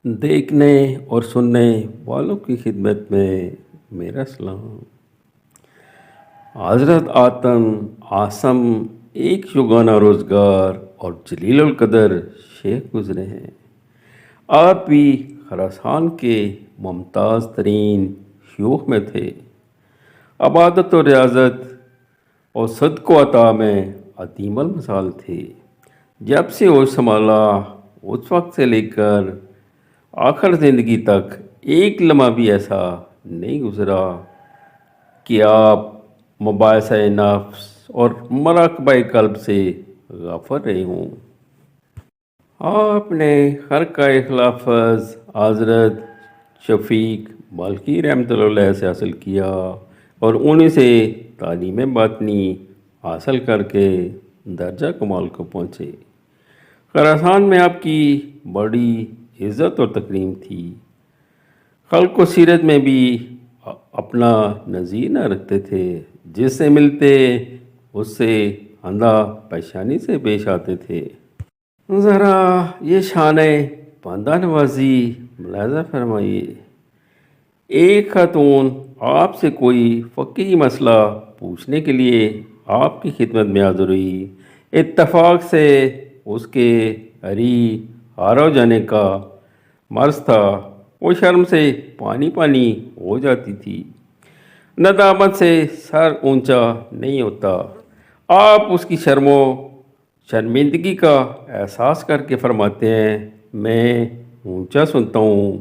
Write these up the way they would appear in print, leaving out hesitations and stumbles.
دیکھنے اور سننے والوں کی خدمت میں میرا سلام۔ حضرت آسم ایک شگانہ روزگار اور جلیل القدر شیخ گزرے ہیں۔ آپ بھی خراسان کے ممتاز ترین شیوخ میں تھے۔ عبادت و ریاضت اور صدق و عطا میں عظیم المثال تھے۔ جب سے ہوش سنبھالا اس وقت سے لے کر آخر زندگی تک ایک لمحہ بھی ایسا نہیں گزرا کہ آپ مباحثہ نفس اور مراقبہ قلب سے غافل رہے ہوں۔ آپ نے خرقہ خلافت حضرت شفیق مالکی رحمۃ اللہ علیہ سے حاصل کیا اور انہیں سے تعلیم باطنی حاصل کر کے درجہ کمال کو پہنچے۔ خراسان میں آپ کی بڑی عزت اور تکریم تھی۔ خلق و سیرت میں بھی اپنا نظیر نہ رکھتے تھے۔ جس سے ملتے اس سے اندھا پیشانی سے پیش آتے تھے۔ ذرا یہ شان بندہ نوازی ملاحظہ فرمائیے۔ ایک خاتون آپ سے کوئی فقہی مسئلہ پوچھنے کے لیے آپ کی خدمت میں حاضر ہوئی۔ اتفاق سے اس کے ہارا جانے کا مرض تھا۔ وہ شرم سے پانی پانی ہو جاتی تھی۔ ندامت سے سر اونچا نہیں ہوتا۔ آپ اس کی شرم و شرمندگی کا احساس کر کے فرماتے ہیں، میں اونچا سنتا ہوں،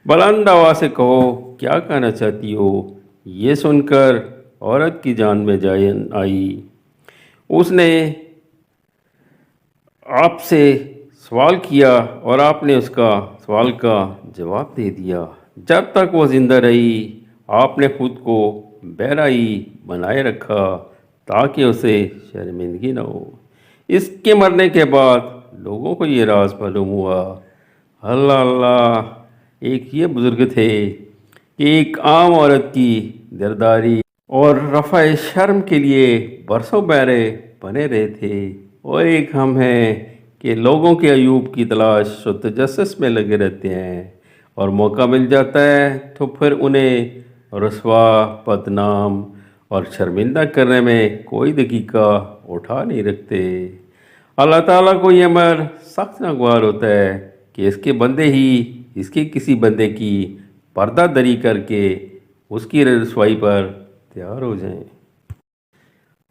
بلند آواز سے کہو کیا کہنا چاہتی ہو۔ یہ سن کر عورت کی جان میں جان آئی۔ اس نے آپ سے سوال کیا اور آپ نے اس کا سوال کا جواب دے دیا۔ جب تک وہ زندہ رہی آپ نے خود کو بہرائی بنائے رکھا تاکہ اسے شرمندگی نہ ہو۔ اس کے مرنے کے بعد لوگوں کو یہ راز معلوم ہوا۔ اللہ اللہ، ایک یہ بزرگ تھے کہ ایک عام عورت کی درداری اور رفع شرم کے لیے برسوں بہرے بنے رہے تھے، اور ایک ہم ہیں کہ لوگوں کے عیوب کی تلاش و تجسس میں لگے رہتے ہیں، اور موقع مل جاتا ہے تو پھر انہیں رسوا، بدنام اور شرمندہ کرنے میں کوئی دقیقہ اٹھا نہیں رکھتے۔ اللہ تعالیٰ کو یہ امر سخت ناگوار ہوتا ہے کہ اس کے بندے ہی اس کے کسی بندے کی پردہ دری کر کے اس کی رسوائی پر تیار ہو جائیں۔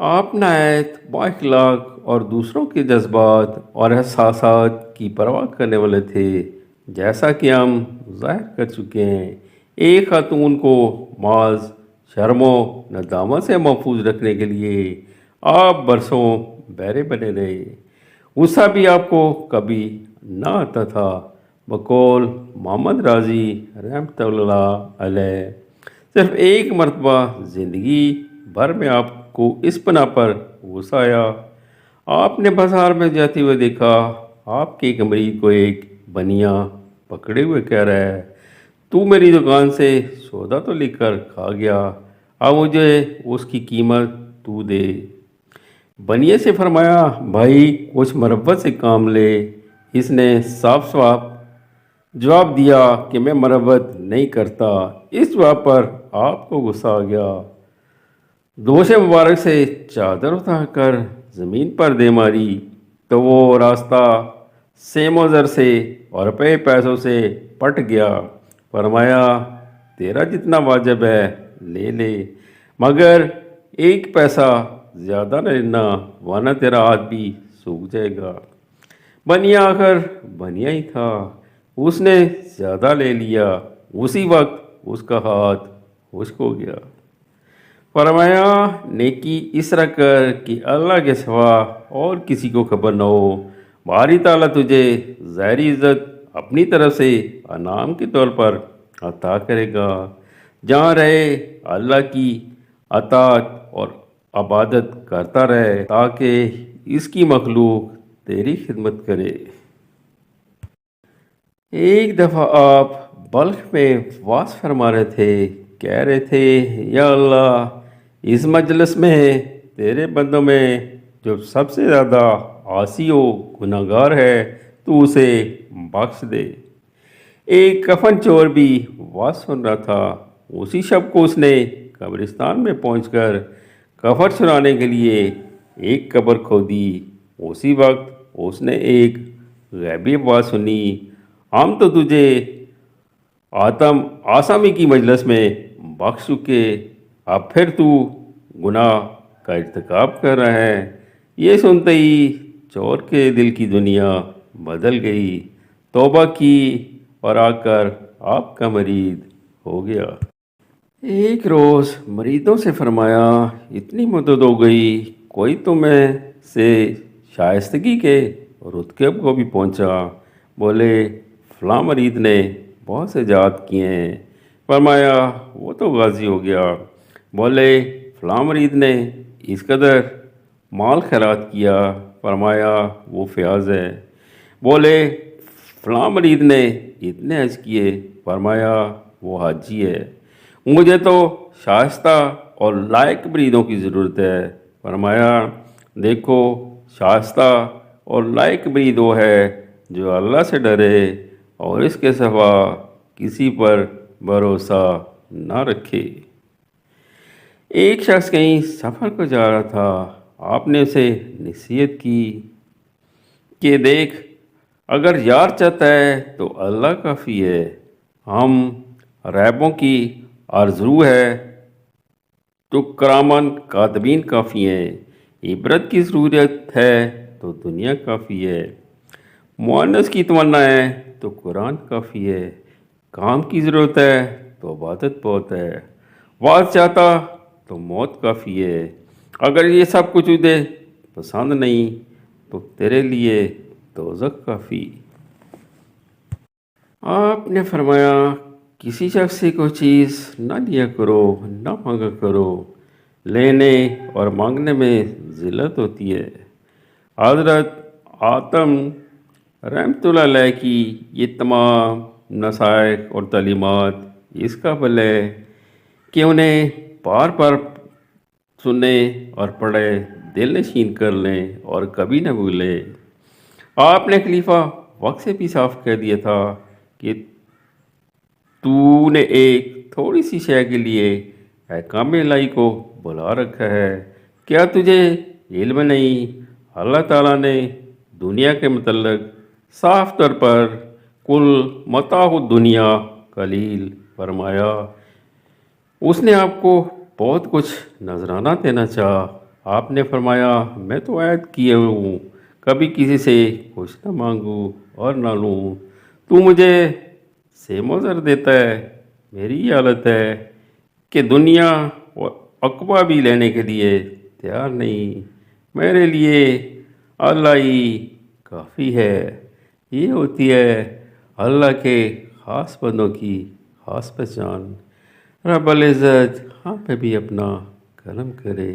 آپ نہایت با اخلاق اور دوسروں کے جذبات اور احساسات کی پرواہ کرنے والے تھے، جیسا کہ ہم ظاہر کر چکے ہیں۔ ایک خاتون کو معاذ شرم و ندامت سے محفوظ رکھنے کے لیے آپ برسوں بہرے بنے رہے۔ غصہ بھی آپ کو کبھی نہ آتا تھا۔ بقول محمد رازی رحمۃ اللہ علیہ، صرف ایک مرتبہ زندگی بھر میں آپ کو اس بنا پر غصہ آیا۔ آپ نے بازار میں جاتے ہوئے دیکھا، آپ کے ایک مرید کو ایک بنیا پکڑے ہوئے کہہ رہا ہے، تو میری دکان سے سودا تو لے کر کھا گیا، اب مجھے اس کی قیمت تو دے۔ بنیے سے فرمایا، بھائی کچھ مربت سے کام لے۔ اس نے صاف صاف جواب دیا کہ میں مربت نہیں کرتا۔ اس جواب پر آپ کو غصہ آ گیا۔ دوش مبارک سے چادر اٹھا کر زمین پر دے ماری تو وہ راستہ سیم و زر سے اور روپے پیسوں سے پٹ گیا۔ فرمایا، تیرا جتنا واجب ہے لے لے، مگر ایک پیسہ زیادہ نہ لینا ورنہ تیرا ہاتھ بھی سوکھ جائے گا۔ بنیا آخر بنیا ہی تھا، اس نے زیادہ لے لیا۔ اسی وقت اس کا ہاتھ خشک ہو گیا۔ فرمایا، نیکی اس طرح کر کہ اللہ کے سوا اور کسی کو خبر نہ ہو۔ باری تعالیٰ تجھے ظاہری عزت اپنی طرف سے انعام کے طور پر عطا کرے گا۔ جہاں رہے اللہ کی اطاعت اور عبادت کرتا رہے تاکہ اس کی مخلوق تیری خدمت کرے۔ ایک دفعہ آپ بلخ میں واعظ فرما رہے تھے، کہہ رہے تھے، یا اللہ، اس مجلس میں تیرے بندوں میں جو سب سے زیادہ عاصی و گناہگار ہے تو اسے بخش دے۔ ایک کفن چور بھی واز سن رہا تھا۔ اسی شب کو اس نے قبرستان میں پہنچ کر کفن چرانے کے لیے ایک قبر کھودی۔ اسی وقت اس نے ایک غیبی آواز سنی، ہم تو تجھے آسامی کی مجلس میں بخش چکے، اب پھر تو گناہ کا ارتکاب کر رہا ہے۔ یہ سنتے ہی چور کے دل کی دنیا بدل گئی، توبہ کی اور آ کر آپ کا مرید ہو گیا۔ ایک روز مریدوں سے فرمایا، اتنی مدت ہو گئی، کوئی تو میں سے شائستگی کے رتبے کو بھی پہنچا؟ بولے، فلاں مرید نے بہت سے جہاد کیے ہیں۔ فرمایا، وہ تو غازی ہو گیا۔ بولے، فلاں مرید نے اس قدر مال خیرات کیا۔ فرمایا، وہ فیاض ہے۔ بولے، فلاں مرید نے اتنے حج کیے۔ فرمایا، وہ حاجی ہے۔ مجھے تو شائستہ اور لائق مریدوں کی ضرورت ہے۔ فرمایا، دیکھو، شائستہ اور لائق مرید وہ ہے جو اللہ سے ڈرے اور اس کے سوا کسی پر بھروسہ نہ رکھے۔ ایک شخص کہیں سفر کو جا رہا تھا۔ آپ نے اسے نصیحت کی کہ دیکھ، اگر یار چاہتا ہے تو اللہ کافی ہے، ہم ریبوں کی آرزو ہے تو کرامن کاتبین کافی ہیں، عبرت کی ضرورت ہے تو دنیا کافی ہے، مؤنث کی تمنا ہے تو قرآن کافی ہے، کام کی ضرورت ہے تو عبادت بہت ہے، واز چاہتا تو موت کافی ہے، اگر یہ سب کچھ تجھے پسند نہیں تو تیرے لیے دوزخ کافی۔ آپ نے فرمایا، کسی شخص سے کوئی چیز نہ لیا کرو، نہ مانگا کرو، لینے اور مانگنے میں ذلت ہوتی ہے۔ حضرت آدم رحمۃ اللہ علیہ کی یہ تمام نصائح اور تعلیمات اس قابل ہے کہ انہیں بار بار سنیں اور پڑھے، دل نشین کر لیں اور کبھی نہ بھولیں۔ آپ نے خلیفہ وقت سے بھی صاف کہہ دیا تھا کہ تو نے ایک تھوڑی سی شے کے لیے احکام الہی کو بلا رکھا ہے، کیا تجھے علم نہیں؟ اللہ تعالیٰ نے دنیا کے متعلق صاف طور پر کل متاع الدنیا قلیل فرمایا۔ اس نے آپ کو بہت کچھ نذرانہ دینا چاہا۔ آپ نے فرمایا، میں تو عہد کیے ہوں کبھی کسی سے کچھ نہ مانگوں اور نہ لوں، تو مجھے سیم و زر دیتا ہے۔ میری یہ حالت ہے کہ دنیا اور عقبہ بھی لینے کے لیے تیار نہیں، میرے لیے اللہ ہی کافی ہے۔ یہ ہوتی ہے اللہ کے خاص بندوں کی خاص پہچان۔ رب العزت ہم پہ بھی اپنا کرم کرے۔